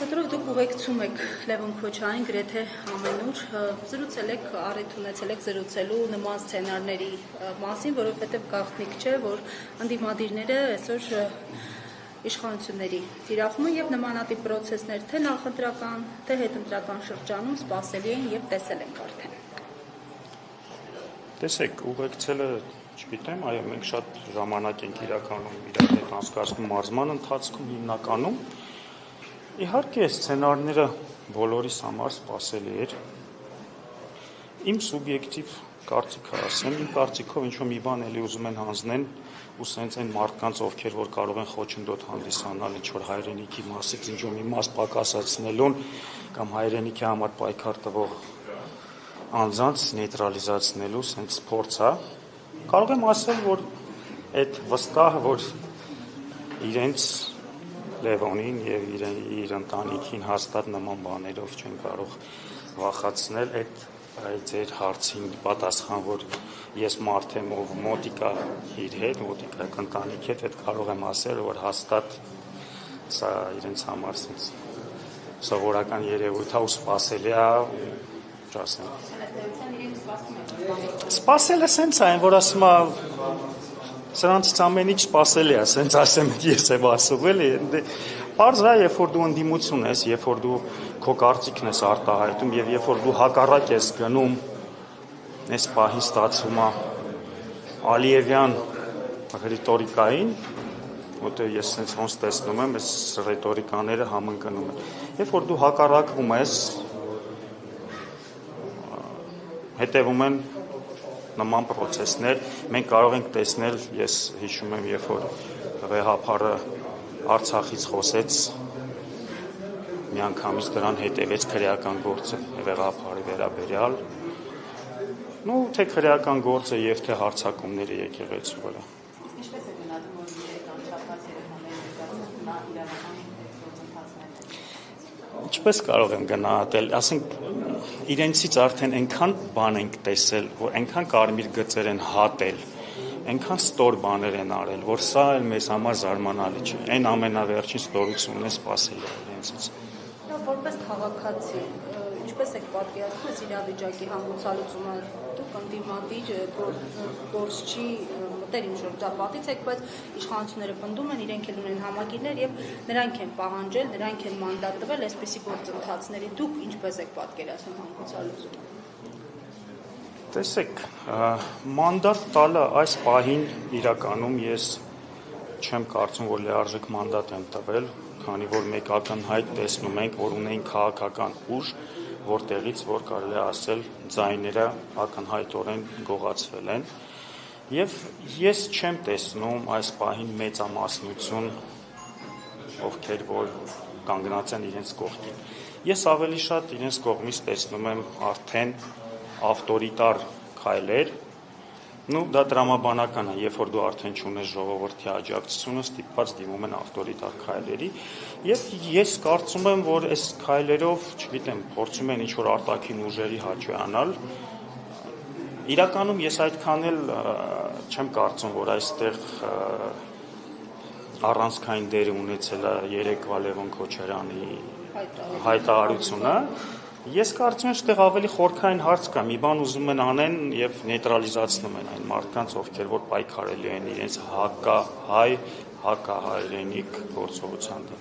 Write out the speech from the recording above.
Մասնավորով դուք ուղեկցում եք Լևոն Քոչարյանին գրեթե ամենուր, զրուցել եք, առիթ ունեցել եք զրուցելու նման սցենարների մասին, որովհետև գաղտնիք չէ, որ ընդդիմադիրները այսօր իշխանությունների թիրախում են եւ նմանատիպ պրոցեսներ թե նախընտրական, թե հետընտրական շրջանում սպասելի են եւ տեսել ենք արդեն։ Տեսեք, ուղեկցելը չգիտեմ, այո, մենք շատ ժամանակ ենք իրականում իրար հետ անցկացնում մարզման ընթացքում հիմնականում։ Իհարկե, սցենարները բոլորիս համար սպասելի էր։ Իմ սուբյեկտիվ կարծիքը ասեմ, իմ կարծիքով ինչ-որ մի բան էլի ուզում են հանձնեն ու սենց այն մարդկանց, ովքեր որ կարող են խոչընդոտ հանդիսանալ ինչ-որ հայրենիքի մասից ինչ-որ մի մաս պակասացնելուն կամ հայրենիքի համար պայքար տվող անձանց նեյտրալիզացնելու սենց փորձ է։ Կարող եմ ասել, որ այդ վստահ, որ իրենց Լևոնին եւ իր ընտանիքին հաստատ նման բաներով չեն կարող վախացնել, այդ ձեր հարցին պատասխան, որ ես մարդ եմ, ով մոտիկա իր հետ, մոտիկա ընտանիքի հետ, այդ կարող եմ ասել, որ հաստատ սա իրենց համար sense սովորական երևույթ է ու սպասելի է, չասեմ։ Սպասելը sense այն, որ ասում է սրանցից ամեն ինչ սպասելի է, sense ասեմ ես եմ ասում, էլի։ Պարզ է, երբ որ դու ընդդիմություն ես, երբ որ դու քո կարծիքն ես արտահայտում եւ երբ որ դու հակառակ ես գնում, այս պահին ստացվում է Ալիևյան ռետորիկային, որտեղ ես sense ոնց տեսնում եմ, այս ռետորիկաները համընկնում են։ Երբ որ դու հակառակվում ես, հետևում են նման պրոցեսներ, մենք կարող ենք տեսնել, ես հիշում եմ, երբ որ վեհապարը Արցախից խոսեց, միանգամից դրան հետևեց քրեական գործը վեհապարի վերաբերյալ, թե քրեական գործը եւ թե հարձակումները եկեղեցու վրա։ Ինչպես է գնահատում, որ 3 ամսապահ երեխաների նա իրավական գործընթացներ։ Ինչպես կարող եմ գնահատել, ասենք իրենցից արդեն այնքան բան ենք տեսել, որ այնքան կարմիր գծեր են հատել, այնքան ստոր բաներ են արել, որ սա էլ մեզ համար զարմանալի չէ։ Այն ամենավերջին ստորությունն է սպասել իրենցից։ Որպես քաղաքացի, ինչպես եք պատկերացնում այս իրավիճակի հանգուցալուծումը, դուք ընդդիմադիր գործչի մտերիմ շրջապատից եք, բայց իշխանությունները պնդում են, իրենք էլ ունեն համագիրներ եւ նրանք են պահանջել, նրանք են մանդատ տվել այսպիսի գործընթացների, դուք ինչպես եք պատկերացնում հանգուցալուծումը։ Տեսեք, մանդատ տալը այս պահին իրականում ես չեմ կարծում, որ լիարժեք մանդատ են տվել, քանի որ մեկ ակնհայտ տեսնում ենք, որ ունեն քաղաքական ուժ, որտեղից որ կարելի է ասել ձայները ակնհայտորեն գողացվել են, եւ ես չեմ տեսնում այս պահին մեծամասնություն, ովքեր որ կանգնած են իրենց կողքին։ Ես ավելի շատ իրենց կողմից տեսնում եմ արդեն ավտորիտար քայլեր, դա դրամաբանական է, երբ որ դու արդեն չունես ժողովրդի աջակցությունը, ստիպված դիմում են ավտորիտար քայլերի, եւ ես կարծում եմ, որ այս քայլերով, չգիտեմ, փորձում են ինչ-որ արտաքին ուժերի հաճոյանալ, իրականում ես այդքան էլ չեմ կարծում, որ այստեղ առանցքային դեր ունեցել է երեկվա Լևոն Քոչարյանի հայտարարությունը, ես կարծում եմ, այստեղ ավելի խորքային հարց կա, մի բան ուզում են անեն եւ նեյտրալիզացնում են այն մարդկանց, ովքեր որ պայքարելի են իրենց հակահայրենիք գործողության դեմ։